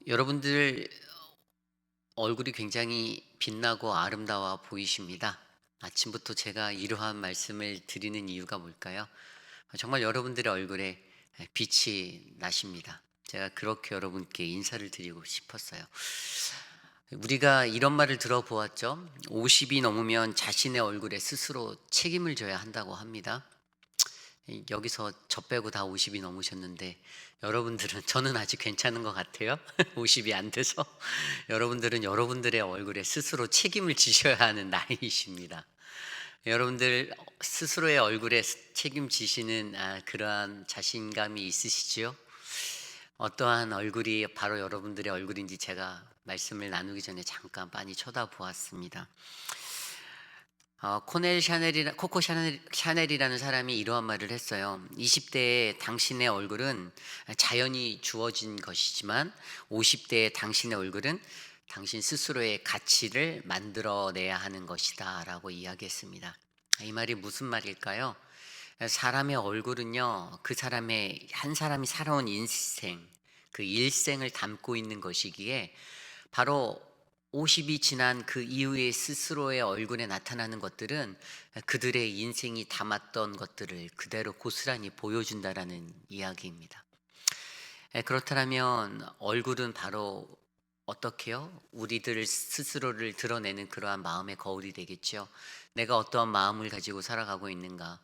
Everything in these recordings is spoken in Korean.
여러분들 얼굴이 굉장히 빛나고 아름다워 보이십니다. 아침부터 제가 이러한 말씀을 드리는 이유가 뭘까요? 정말 여러분들의 얼굴에 빛이 나십니다. 제가 그렇게 여러분께 인사를 드리고 싶었어요. 우리가 이런 말을 들어보았죠. 50이 넘으면 자신의 얼굴에 스스로 책임을 져야 한다고 합니다. 여기서 저 빼고 다 50이 넘으셨는데 여러분들은 저는 아직 괜찮은 것 같아요. 50이 안 돼서 여러분들은 여러분들의 얼굴에 스스로 책임을 지셔야 하는 나이이십니다. 여러분들 스스로의 얼굴에 책임지시는 그러한 자신감이 있으시지요? 어떠한 얼굴이 바로 여러분들의 얼굴인지 제가 말씀을 나누기 전에 잠깐 빤히 쳐다보았습니다. 코코 샤넬이라는 사람이 이러한 말을 했어요. 20대의 당신의 얼굴은 자연히 주어진 것이지만 50대의 당신의 얼굴은 당신 스스로의 가치를 만들어내야 하는 것이다 라고 이야기했습니다. 이 말이 무슨 말일까요? 사람의 얼굴은요, 그 사람의 한 사람이 살아온 인생, 그 일생을 담고 있는 것이기에 바로 50이 지난 그 이후에 스스로의 얼굴에 나타나는 것들은 그들의 인생이 담았던 것들을 그대로 고스란히 보여준다라는 이야기입니다. 그렇다면 얼굴은 바로 어떻게요? 우리들 스스로를 드러내는 그러한 마음의 거울이 되겠죠. 내가 어떠한 마음을 가지고 살아가고 있는가?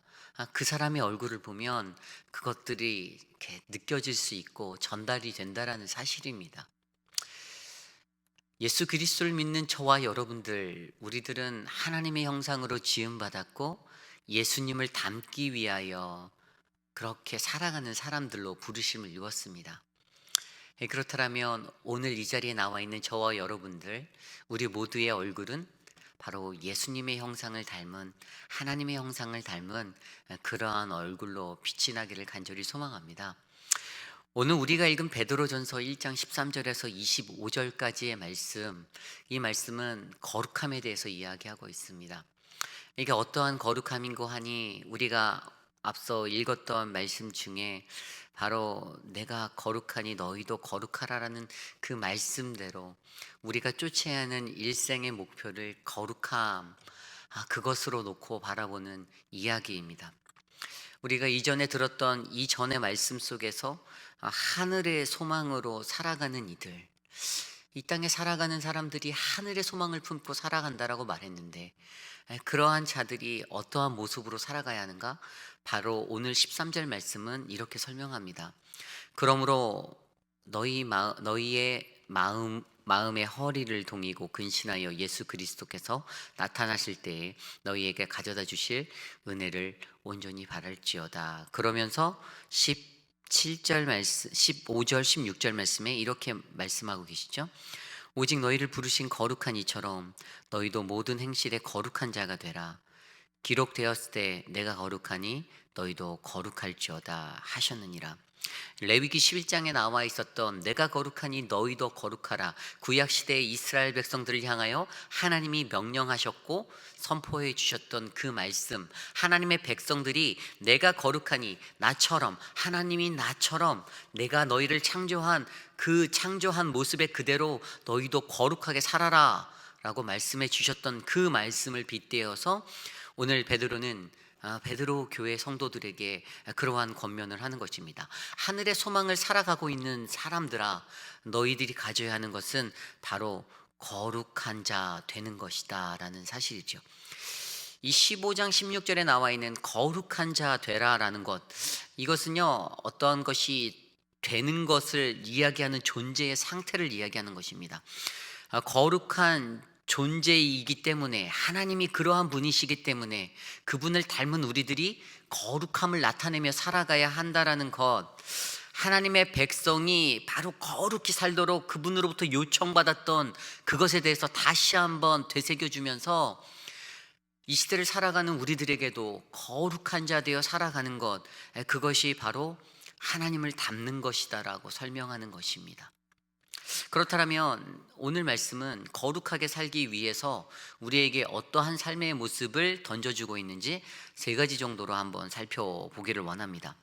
그 사람의 얼굴을 보면 그것들이 이렇게 느껴질 수 있고 전달이 된다라는 사실입니다. 예수 그리스도를 믿는 저와 여러분들, 우리들은 하나님의 형상으로 지음받았고 예수님을 닮기 위하여 그렇게 살아가는 사람들로 부르심을 입었습니다. 그렇다면 오늘 이 자리에 나와 있는 저와 여러분들, 우리 모두의 얼굴은 바로 예수님의 형상을 닮은, 하나님의 형상을 닮은 그러한 얼굴로 빛이 나기를 간절히 소망합니다. 오늘 우리가 읽은 베드로전서 1장 13절에서 25절까지의 말씀, 이 말씀은 거룩함에 대해서 이야기하고 있습니다. 이게 어떠한 거룩함인고 하니 우리가 앞서 읽었던 말씀 중에 바로 내가 거룩하니 너희도 거룩하라라는 그 말씀대로 우리가 쫓아야 하는 일생의 목표를 거룩함, 그것으로 놓고 바라보는 이야기입니다. 우리가 이전에 들었던 이전의 말씀 속에서 하늘의 소망으로 살아가는 이들, 이 땅에 살아가는 사람들이 하늘의 소망을 품고 살아간다라고 말했는데, 그러한 자들이 어떠한 모습으로 살아가야 하는가? 바로 오늘 13절 말씀은 이렇게 설명합니다. 그러므로 너희의 마음의 허리를 동이고 근신하여 예수 그리스도께서 나타나실 때에 너희에게 가져다 주실 은혜를 온전히 바랄지어다. 그러면서 17절 말씀, 15절, 16절 말씀에 이렇게 말씀하고 계시죠. 오직 너희를 부르신 거룩한 이처럼 너희도 모든 행실에 거룩한 자가 되라. 기록되었을 때 내가 거룩하니 너희도 거룩할지어다 하셨느니라. 레위기 11장에 나와 있었던 내가 거룩하니 너희도 거룩하라, 구약 시대의 이스라엘 백성들을 향하여 하나님이 명령하셨고 선포해 주셨던 그 말씀, 하나님의 백성들이 내가 거룩하니 나처럼, 하나님이 나처럼 내가 너희를 창조한 그 창조한 모습에 그대로 너희도 거룩하게 살아라 라고 말씀해 주셨던 그 말씀을 빗대어서 오늘 베드로는 베드로 교회 성도들에게 그러한 권면을 하는 것입니다. 하늘의 소망을 살아가고 있는 사람들아, 너희들이 가져야 하는 것은 바로 거룩한 자 되는 것이다 라는 사실이죠. 이 15장 16절에 나와 있는 거룩한 자 되라라는 것, 이것은요 어떠한 것이 되는 것을 이야기하는 존재의 상태를 이야기하는 것입니다. 거룩한 존재이기 때문에, 하나님이 그러한 분이시기 때문에 그분을 닮은 우리들이 거룩함을 나타내며 살아가야 한다라는 것, 하나님의 백성이 바로 거룩히 살도록 그분으로부터 요청받았던 그것에 대해서 다시 한번 되새겨주면서 이 시대를 살아가는 우리들에게도 거룩한 자 되어 살아가는 것, 그것이 바로 하나님을 닮는 것이다라고 설명하는 것입니다. 그렇다면 오늘 말씀은 거룩하게 살기 위해서 우리에게 어떠한 삶의 모습을 던져주고 있는지 세 가지 정도로 한번 살펴보기를 원합니다.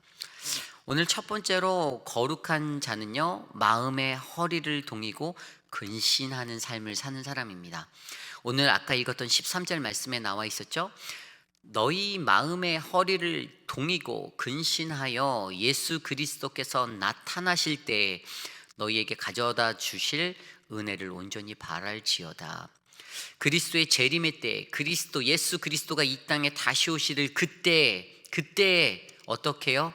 오늘 첫 번째로 거룩한 자는요, 마음의 허리를 동이고 근신하는 삶을 사는 사람입니다. 오늘 아까 읽었던 13절 말씀에 나와 있었죠. 너희 마음의 허리를 동이고 근신하여 예수 그리스도께서 나타나실 때 너희에게 가져다 주실 은혜를 온전히 바랄지어다. 그리스도의 재림의 때 그리스도 예수 그리스도가 이 땅에 다시 오시를 그때 어떻게 해요?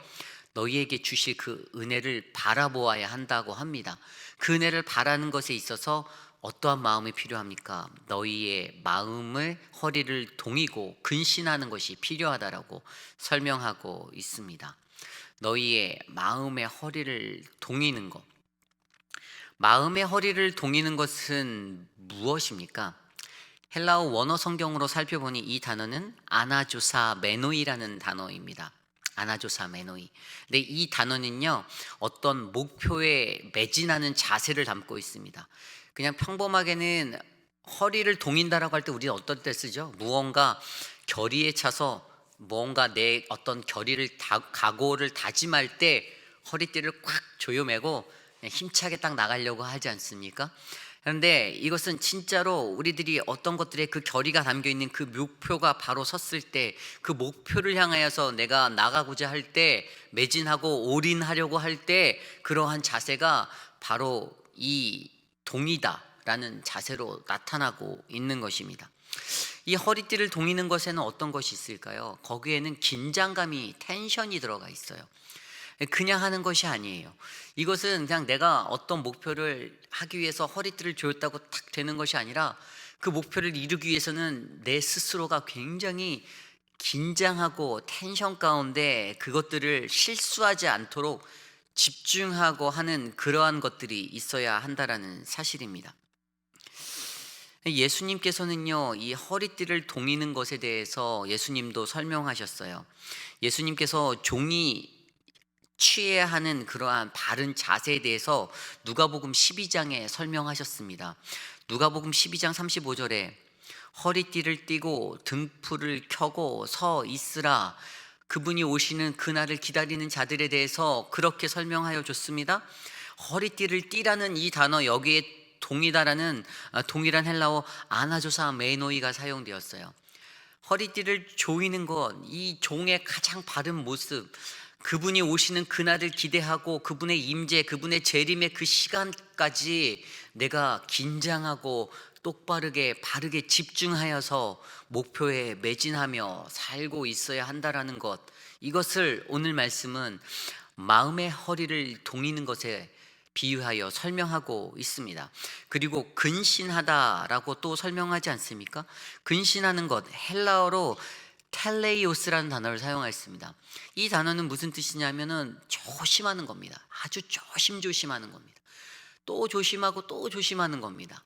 너희에게 주실 그 은혜를 바라보아야 한다고 합니다. 그 은혜를 바라는 것에 있어서 어떠한 마음이 필요합니까? 너희의 마음을 허리를 동이고 근신하는 것이 필요하다라고 설명하고 있습니다. 너희의 마음의 허리를 동이는 것. 마음의 허리를 동이는 것은 무엇입니까? 헬라어 원어 성경으로 살펴보니 이 단어는 아나조사 메노이라는 단어입니다. 아나조사 메노이. 근데 이 단어는요, 어떤 목표에 매진하는 자세를 담고 있습니다. 그냥 평범하게는 허리를 동인다라고 할 때 우리는 어떤 때 쓰죠? 무언가 결의에 차서 뭔가 내 어떤 각오를 다짐할 때 허리띠를 꽉 조여매고 그냥 힘차게 딱 나가려고 하지 않습니까? 그런데 이것은 진짜로 우리들이 어떤 것들에 그 결의가 담겨 있는 그 목표가 바로 섰을 때 그 목표를 향하여서 내가 나가고자 할 때 매진하고 올인하려고 할 때 그러한 자세가 바로 이 동이다라는 자세로 나타나고 있는 것입니다. 이 허리띠를 동이는 것에는 어떤 것이 있을까요? 거기에는 긴장감이 텐션이 들어가 있어요. 그냥 하는 것이 아니에요. 이것은 그냥 내가 어떤 목표를 하기 위해서 허리띠를 조였다고 탁 되는 것이 아니라 그 목표를 이루기 위해서는 내 스스로가 굉장히 긴장하고 텐션 가운데 그것들을 실수하지 않도록 집중하고 하는 그러한 것들이 있어야 한다라는 사실입니다. 예수님께서는요, 이 허리띠를 동이는 것에 대해서 예수님도 설명하셨어요. 예수님께서 종이 취해야 하는 그러한 바른 자세에 대해서 누가복음 12장에 설명하셨습니다. 누가복음 12장 35절에 허리띠를 띠고 등불을 켜고 서 있으라, 그분이 오시는 그날을 기다리는 자들에 대해서 그렇게 설명하여 줬습니다. 허리띠를 띠라는 이 단어, 여기에 동일한 헬라어 아나조사 메노이가 사용되었어요. 허리띠를 조이는 것, 이 종의 가장 바른 모습, 그분이 오시는 그날을 기대하고 그분의 임재, 그분의 재림의 그 시간까지 내가 긴장하고 똑바르게 바르게 집중하여서 목표에 매진하며 살고 있어야 한다라는 것, 이것을 오늘 말씀은 마음의 허리를 동이는 것에 비유하여 설명하고 있습니다. 그리고 근신하다라고 또 설명하지 않습니까? 근신하는 것, 헬라어로 텔레이오스라는 단어를 사용했습니다. 이 단어는 무슨 뜻이냐면은 조심하는 겁니다. 아주 조심하는 겁니다. 또 조심하고 또 조심하는 겁니다.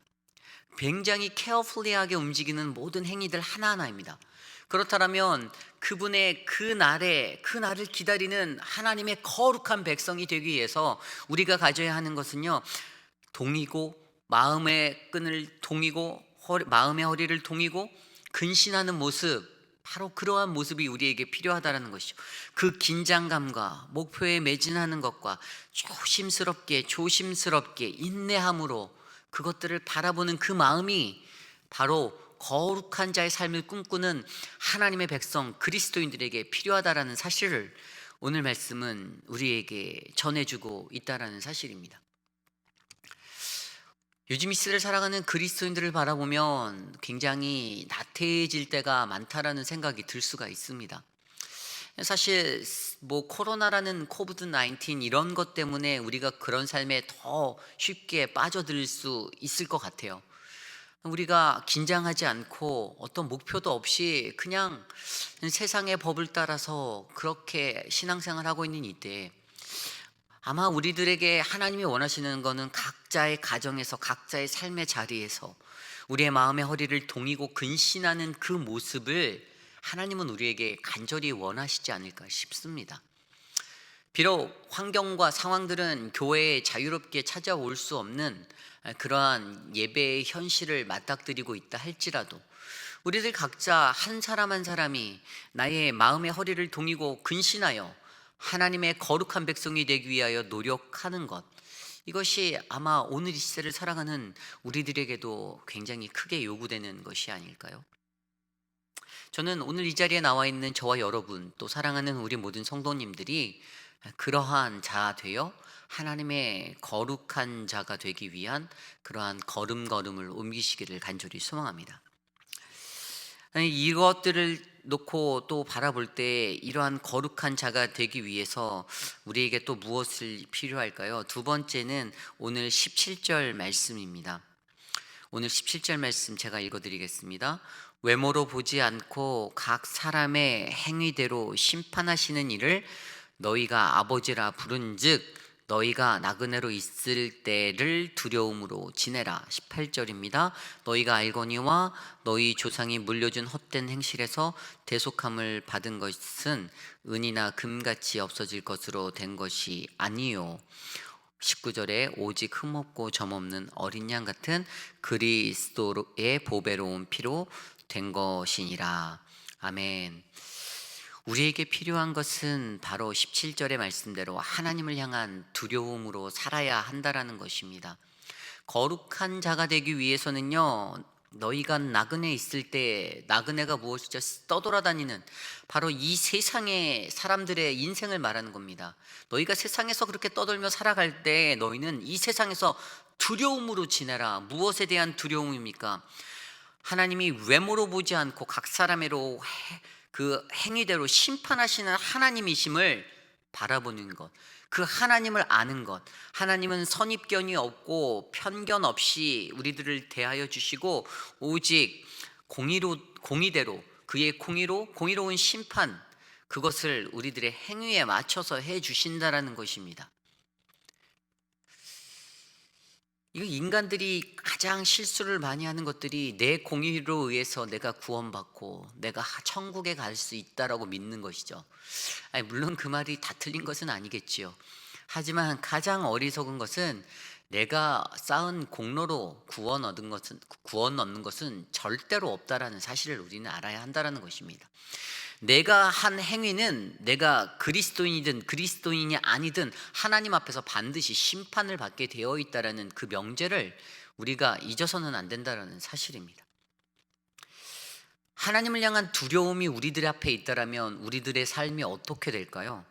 굉장히 케어풀리하게 움직이는 모든 행위들 하나하나입니다. 그렇다면 그분의 그 날을 기다리는 하나님의 거룩한 백성이 되기 위해서 우리가 가져야 하는 것은요, 동이고 마음의 끈을 동이고 마음의 허리를 동이고 근신하는 모습, 바로 그러한 모습이 우리에게 필요하다는 것이죠. 그 긴장감과 목표에 매진하는 것과 조심스럽게 인내함으로 그것들을 바라보는 그 마음이 바로 거룩한 자의 삶을 꿈꾸는 하나님의 백성 그리스도인들에게 필요하다라는 사실을 오늘 말씀은 우리에게 전해주고 있다라는 사실입니다. 요즘 이 시대를 살아가는 그리스도인들을 바라보면 굉장히 나태해질 때가 많다라는 생각이 들 수가 있습니다. 사실 뭐 코로나라는 코비드 19 이런 것 때문에 우리가 그런 삶에 더 쉽게 빠져들 수 있을 것 같아요. 우리가 긴장하지 않고 어떤 목표도 없이 그냥 세상의 법을 따라서 그렇게 신앙생활하고 있는 이때, 아마 우리들에게 하나님이 원하시는 것은 각자의 가정에서 각자의 삶의 자리에서 우리의 마음의 허리를 동이고 근신하는 그 모습을 하나님은 우리에게 간절히 원하시지 않을까 싶습니다. 비록 환경과 상황들은 교회에 자유롭게 찾아올 수 없는 그러한 예배의 현실을 맞닥뜨리고 있다 할지라도 우리들 각자 한 사람 한 사람이 나의 마음의 허리를 동이고 근신하여 하나님의 거룩한 백성이 되기 위하여 노력하는 것, 이것이 아마 오늘 이 시대를 살아가는 우리들에게도 굉장히 크게 요구되는 것이 아닐까요? 저는 오늘 이 자리에 나와 있는 저와 여러분, 또 사랑하는 우리 모든 성도님들이 그러한 자 되어 하나님의 거룩한 자가 되기 위한 그러한 걸음걸음을 옮기시기를 간절히 소망합니다. 아니, 이것들을 놓고 또 바라볼 때 이러한 거룩한 자가 되기 위해서 우리에게 또 무엇을 필요할까요? 두 번째는 오늘 17절 말씀입니다. 오늘 17절 말씀 제가 읽어드리겠습니다. 외모로 보지 않고 각 사람의 행위대로 심판하시는 이를 너희가 아버지라 부른즉 너희가 나그네로 있을 때를 두려움으로 지내라. 18절입니다. 너희가 알거니와 너희 조상이 물려준 헛된 행실에서 대속함을 받은 것은 은이나 금같이 없어질 것으로 된 것이 아니요 19절에 오직 흠없고 점없는 어린 양 같은 그리스도의 보배로운 피로 된 것이니라. 아멘. 우리에게 필요한 것은 바로 17절의 말씀대로 하나님을 향한 두려움으로 살아야 한다라는 것입니다. 거룩한 자가 되기 위해서는요, 너희가 나그네 있을 때, 나그네가 무엇이죠? 떠돌아다니는 바로 이 세상의 사람들의 인생을 말하는 겁니다. 너희가 세상에서 그렇게 떠돌며 살아갈 때 너희는 이 세상에서 두려움으로 지내라. 무엇에 대한 두려움입니까? 하나님이 외모로 보지 않고 각 사람으로 그 행위대로 심판하시는 하나님이심을 바라보는 것, 그 하나님을 아는 것. 하나님은 선입견이 없고 편견 없이 우리들을 대하여 주시고 오직 공의대로 그의 공의로운 심판, 그것을 우리들의 행위에 맞춰서 해 주신다라는 것입니다. 이거 인간들이 가장 실수를 많이 하는 것들이 내 공의로 의해서 내가 구원받고 내가 천국에 갈 수 있다라고 믿는 것이죠. 아니, 물론 그 말이 다 틀린 것은 아니겠지요. 하지만 가장 어리석은 것은 내가 쌓은 공로로 구원 얻는 것은 절대로 없다라는 사실을 우리는 알아야 한다라는 것입니다. 내가 한 행위는 내가 그리스도인이든 그리스도인이 아니든 하나님 앞에서 반드시 심판을 받게 되어 있다라는 그 명제를 우리가 잊어서는 안 된다라는 사실입니다. 하나님을 향한 두려움이 우리들 앞에 있다라면 우리들의 삶이 어떻게 될까요?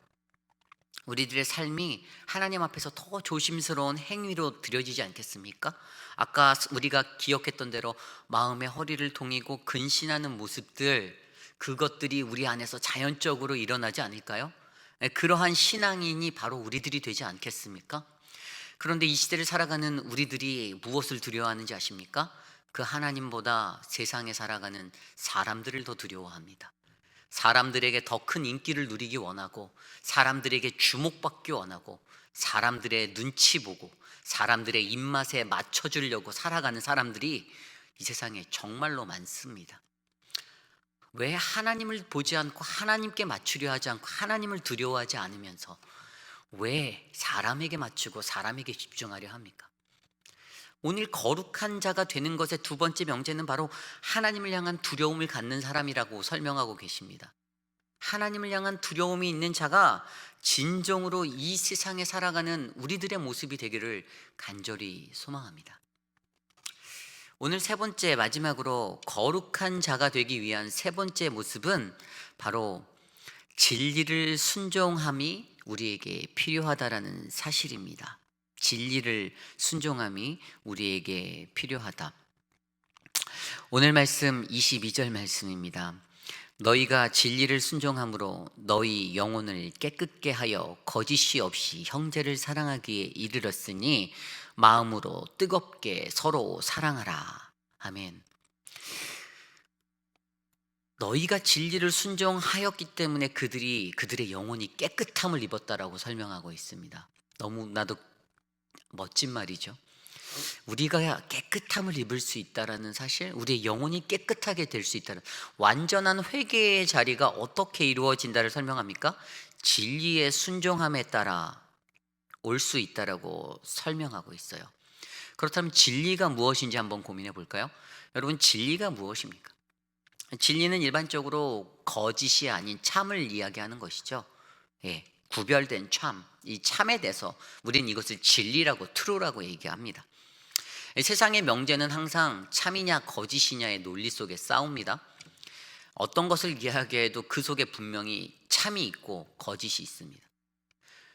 우리들의 삶이 하나님 앞에서 더 조심스러운 행위로 드려지지 않겠습니까? 아까 우리가 기억했던 대로 마음의 허리를 동이고 근신하는 모습들, 그것들이 우리 안에서 자연적으로 일어나지 않을까요? 그러한 신앙인이 바로 우리들이 되지 않겠습니까? 그런데 이 시대를 살아가는 우리들이 무엇을 두려워하는지 아십니까? 그 하나님보다 세상에 살아가는 사람들을 더 두려워합니다. 사람들에게 더 큰 인기를 누리기 원하고, 사람들에게 주목받기 원하고, 사람들의 눈치 보고 사람들의 입맛에 맞춰주려고 살아가는 사람들이 이 세상에 정말로 많습니다. 왜 하나님을 보지 않고 하나님께 맞추려 하지 않고 하나님을 두려워하지 않으면서 왜 사람에게 맞추고 사람에게 집중하려 합니까? 오늘 거룩한 자가 되는 것의 두 번째 명제는 바로 하나님을 향한 두려움을 갖는 사람이라고 설명하고 계십니다. 하나님을 향한 두려움이 있는 자가 진정으로 이 세상에 살아가는 우리들의 모습이 되기를 간절히 소망합니다. 오늘 세 번째, 마지막으로 거룩한 자가 되기 위한 세 번째 모습은 바로 진리를 순종함이 우리에게 필요하다라는 사실입니다. 진리를 순종함이 우리에게 필요하다. 오늘 말씀 22절 말씀입니다. 너희가 진리를 순종함으로 너희 영혼을 깨끗게 하여 거짓이 없이 형제를 사랑하기에 이르렀으니 마음으로 뜨겁게 서로 사랑하라. 아멘. 너희가 진리를 순종하였기 때문에 그들의 영혼이 깨끗함을 입었다라고 설명하고 있습니다. 너무나도 멋진 말이죠. 우리가 깨끗함을 입을 수 있다라는 사실, 우리의 영혼이 깨끗하게 될 수 있다는, 완전한 회개의 자리가 어떻게 이루어진다를 설명합니까? 진리의 순종함에 따라 올 수 있다라고 설명하고 있어요. 그렇다면 진리가 무엇인지 한번 고민해 볼까요? 여러분, 진리가 무엇입니까? 진리는 일반적으로 거짓이 아닌 참을 이야기하는 것이죠. 예, 구별된 참, 이 참에 대해서 우리는 이것을 진리라고 트루라고 얘기합니다. 세상의 명제는 항상 참이냐 거짓이냐의 논리 속에 싸웁니다. 어떤 것을 이야기해도 그 속에 분명히 참이 있고 거짓이 있습니다.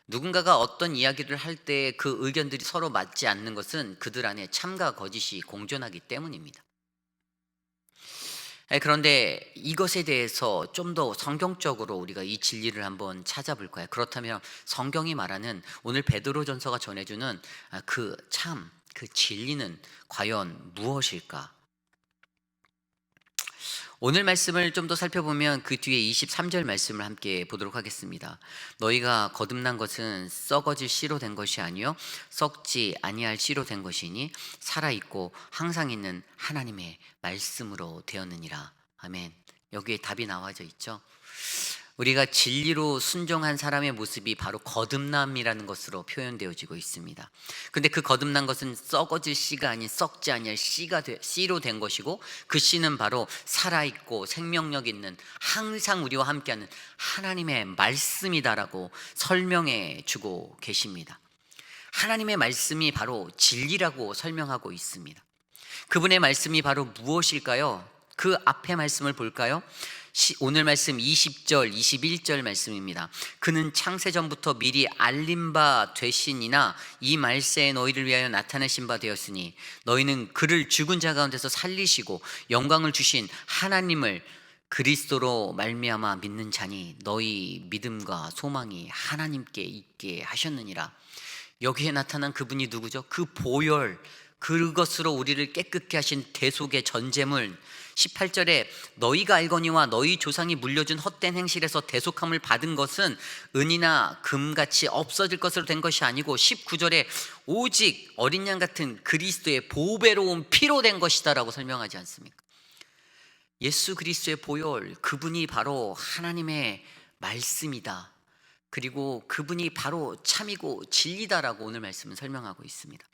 누군가가 어떤 이야기를 할 때 그 의견들이 서로 맞지 않는 것은 그들 안에 참과 거짓이 공존하기 때문입니다. 그런데 이것에 대해서 좀 더 성경적으로 우리가 이 진리를 한번 찾아볼 거예요. 그렇다면 성경이 말하는 오늘 베드로전서가 전해주는 그 참, 그 진리는 과연 무엇일까? 오늘 말씀을 좀 더 살펴보면 그 뒤에 23절 말씀을 함께 보도록 하겠습니다. 너희가 거듭난 것은 썩어질 씨로 된 것이 아니요 썩지 아니할 씨로 된 것이니 살아있고 항상 있는 하나님의 말씀으로 되었느니라. 아멘. 여기에 답이 나와져 있죠. 우리가 진리로 순종한 사람의 모습이 바로 거듭남이라는 것으로 표현되어지고 있습니다. 근데 그 거듭난 것은 썩어질 씨가 아닌 썩지 아니할 씨로 된 것이고, 그 씨는 바로 살아있고 생명력 있는 항상 우리와 함께하는 하나님의 말씀이다라고 설명해 주고 계십니다. 하나님의 말씀이 바로 진리라고 설명하고 있습니다. 그분의 말씀이 바로 무엇일까요? 그 앞에 말씀을 볼까요? 오늘 말씀 20절 21절 말씀입니다. 그는 창세전부터 미리 알린 바 되시니나 이 말세에 너희를 위하여 나타내신 바 되었으니 너희는 그를 죽은 자 가운데서 살리시고 영광을 주신 하나님을 그리스도로 말미암아 믿는 자니 너희 믿음과 소망이 하나님께 있게 하셨느니라. 여기에 나타난 그분이 누구죠? 그 보혈, 그것으로 우리를 깨끗게 하신 대속의 전제물. 18절에 너희가 알거니와 너희 조상이 물려준 헛된 행실에서 대속함을 받은 것은 은이나 금같이 없어질 것으로 된 것이 아니고, 19절에 오직 어린 양 같은 그리스도의 보배로운 피로 된 것이다 라고 설명하지 않습니까? 예수 그리스도의 보혈, 그분이 바로 하나님의 말씀이다, 그리고 그분이 바로 참이고 진리다라고 오늘 말씀은 설명하고 있습니다.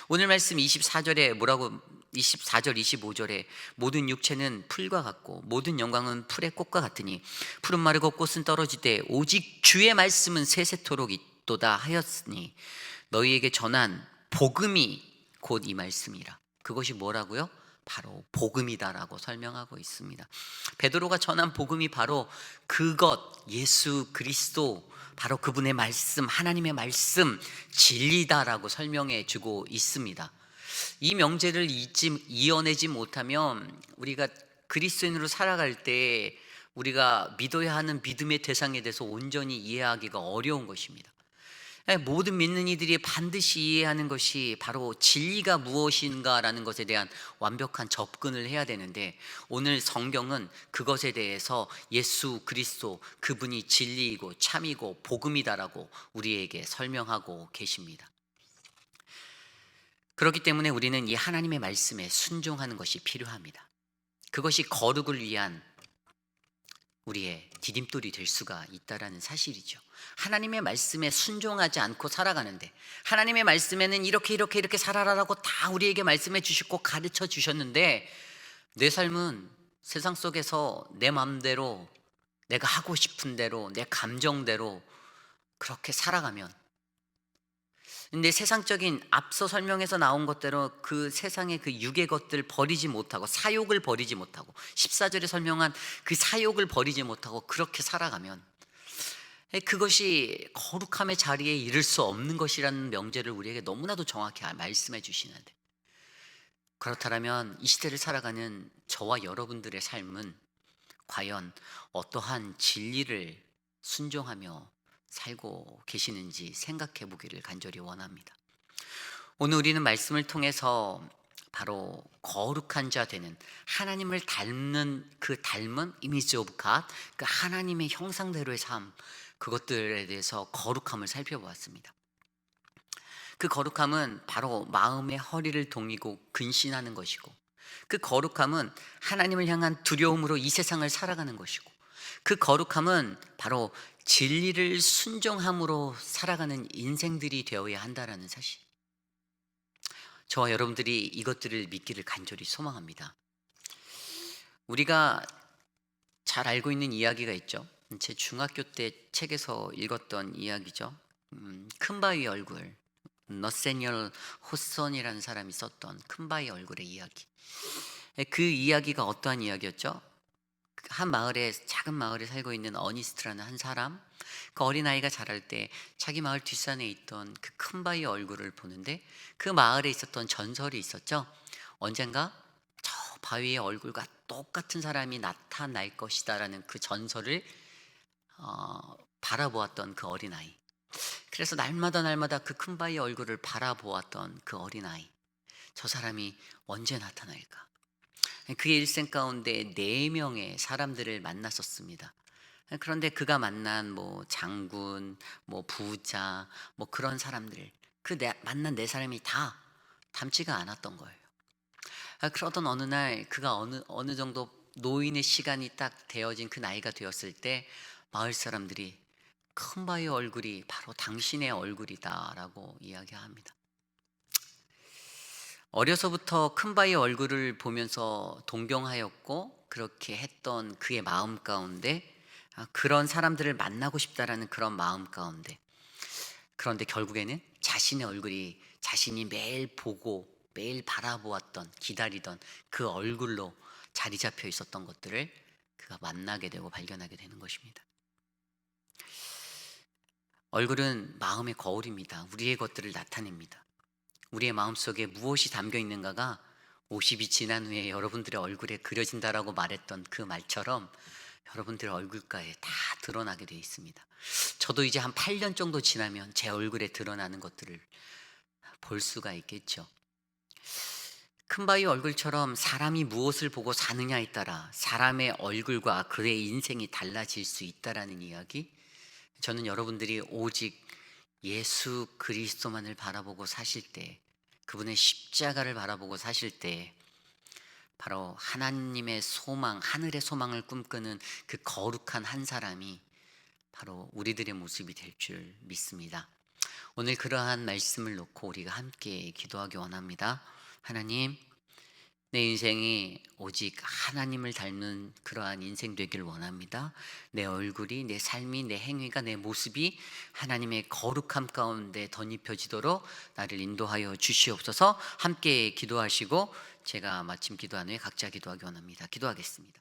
오늘 말씀 24절에 뭐라고, 24절 25절에 모든 육체는 풀과 같고 모든 영광은 풀의 꽃과 같으니 풀은 마르고 꽃은 떨어지되 오직 주의 말씀은 세세토록 있도다 하였으니 너희에게 전한 복음이 곧 이 말씀이라. 그것이 뭐라고요? 바로 복음이다라고 설명하고 있습니다. 베드로가 전한 복음이 바로 그것, 예수 그리스도, 바로 그분의 말씀, 하나님의 말씀, 진리다라고 설명해 주고 있습니다. 이 명제를 이어내지 못하면 우리가 그리스도인으로 살아갈 때 우리가 믿어야 하는 믿음의 대상에 대해서 온전히 이해하기가 어려운 것입니다. 모든 믿는 이들이 반드시 이해하는 것이 바로 진리가 무엇인가라는 것에 대한 완벽한 접근을 해야 되는데, 오늘 성경은 그것에 대해서 예수 그리스도, 그분이 진리이고 참이고 복음이다라고 우리에게 설명하고 계십니다. 그렇기 때문에 우리는 이 하나님의 말씀에 순종하는 것이 필요합니다. 그것이 거룩을 위한 우리의 디딤돌이 될 수가 있다라는 사실이죠. 하나님의 말씀에 순종하지 않고 살아가는데, 하나님의 말씀에는 이렇게 살아라라고 다 우리에게 말씀해 주시고 가르쳐 주셨는데, 내 삶은 세상 속에서 내 마음대로, 내가 하고 싶은 대로, 내 감정대로 그렇게 살아가면, 근데 세상적인 앞서 설명해서 나온 것대로 그 세상의 그 육의 것들 버리지 못하고, 사욕을 버리지 못하고, 14절에 설명한 그 사욕을 버리지 못하고 그렇게 살아가면 그것이 거룩함의 자리에 이를 수 없는 것이라는 명제를 우리에게 너무나도 정확히 말씀해 주시는데, 그렇다면 이 시대를 살아가는 저와 여러분들의 삶은 과연 어떠한 진리를 순종하며 살고 계시는지 생각해 보기를 간절히 원합니다. 오늘 우리는 말씀을 통해서 바로 거룩한 자 되는, 하나님을 닮는 그 닮은 이미지 오브 갓, 그 하나님의 형상대로의 삶, 그것들에 대해서 거룩함을 살펴보았습니다. 그 거룩함은 바로 마음의 허리를 동이고 근신하는 것이고, 그 거룩함은 하나님을 향한 두려움으로 이 세상을 살아가는 것이고, 그 거룩함은 바로 진리를 순종함으로 살아가는 인생들이 되어야 한다라는 사실, 저와 여러분들이 이것들을 믿기를 간절히 소망합니다. 우리가 잘 알고 있는 이야기가 있죠. 제 중학교 때 책에서 읽었던 이야기죠. 큰 바위 얼굴, 너세니얼 호선이라는 사람이 썼던 큰 바위 얼굴의 이야기. 그 이야기가 어떠한 이야기였죠? 한 마을에, 작은 마을에 살고 있는 어니스트라는 한 사람, 그 어린아이가 자랄 때 자기 마을 뒷산에 있던 그 큰 바위 얼굴을 보는데, 그 마을에 있었던 전설이 있었죠. 언젠가 저 바위의 얼굴과 똑같은 사람이 나타날 것이다라는 그 전설을 바라보았던 그 어린아이. 그래서 날마다 그 큰 바위 얼굴을 바라보았던 그 어린아이. 저 사람이 언제 나타날까? 그의 일생 가운데 4명의 사람들을 만났었습니다. 그런데 그가 만난 뭐 장군, 뭐 부자, 뭐 그런 사람들, 만난 4사람이 다 닮지가 않았던 거예요. 그러던 어느 날 그가 어느 정도 노인의 시간이 딱 되어진 그 나이가 되었을 때, 마을 사람들이 큰 바위 얼굴이 바로 당신의 얼굴이다라고 이야기합니다. 어려서부터 큰 바위 얼굴을 보면서 동경하였고 그렇게 했던 그의 마음 가운데, 그런 사람들을 만나고 싶다라는 그런 마음 가운데, 그런데 결국에는 자신의 얼굴이 자신이 매일 보고 매일 바라보았던, 기다리던 그 얼굴로 자리 잡혀 있었던 것들을 그가 만나게 되고 발견하게 되는 것입니다. 얼굴은 마음의 거울입니다. 우리의 것들을 나타냅니다. 우리의 마음속에 무엇이 담겨 있는가가 50이 지난 후에 여러분들의 얼굴에 그려진다라고 말했던 그 말처럼 여러분들의 얼굴가에 다 드러나게 되어 있습니다. 저도 이제 한 8년 정도 지나면 제 얼굴에 드러나는 것들을 볼 수가 있겠죠. 큰 바위 얼굴처럼 사람이 무엇을 보고 사느냐에 따라 사람의 얼굴과 그의 인생이 달라질 수 있다라는 이야기, 저는 여러분들이 오직 예수 그리스도만을 바라보고 사실 때, 그분의 십자가를 바라보고 사실 때, 바로 하나님의 소망, 하늘의 소망을 꿈꾸는 그 거룩한 한 사람이 바로 우리들의 모습이 될 줄 믿습니다. 오늘 그러한 말씀을 놓고 우리가 함께 기도하기 원합니다. 하나님, 내 인생이 오직 하나님을 닮는 그러한 인생 되길 원합니다. 내 얼굴이, 내 삶이, 내 행위가, 내 모습이 하나님의 거룩함 가운데 덧입혀지도록 나를 인도하여 주시옵소서. 함께 기도하시고 제가 마침 기도한 후에 각자 기도하기 원합니다. 기도하겠습니다.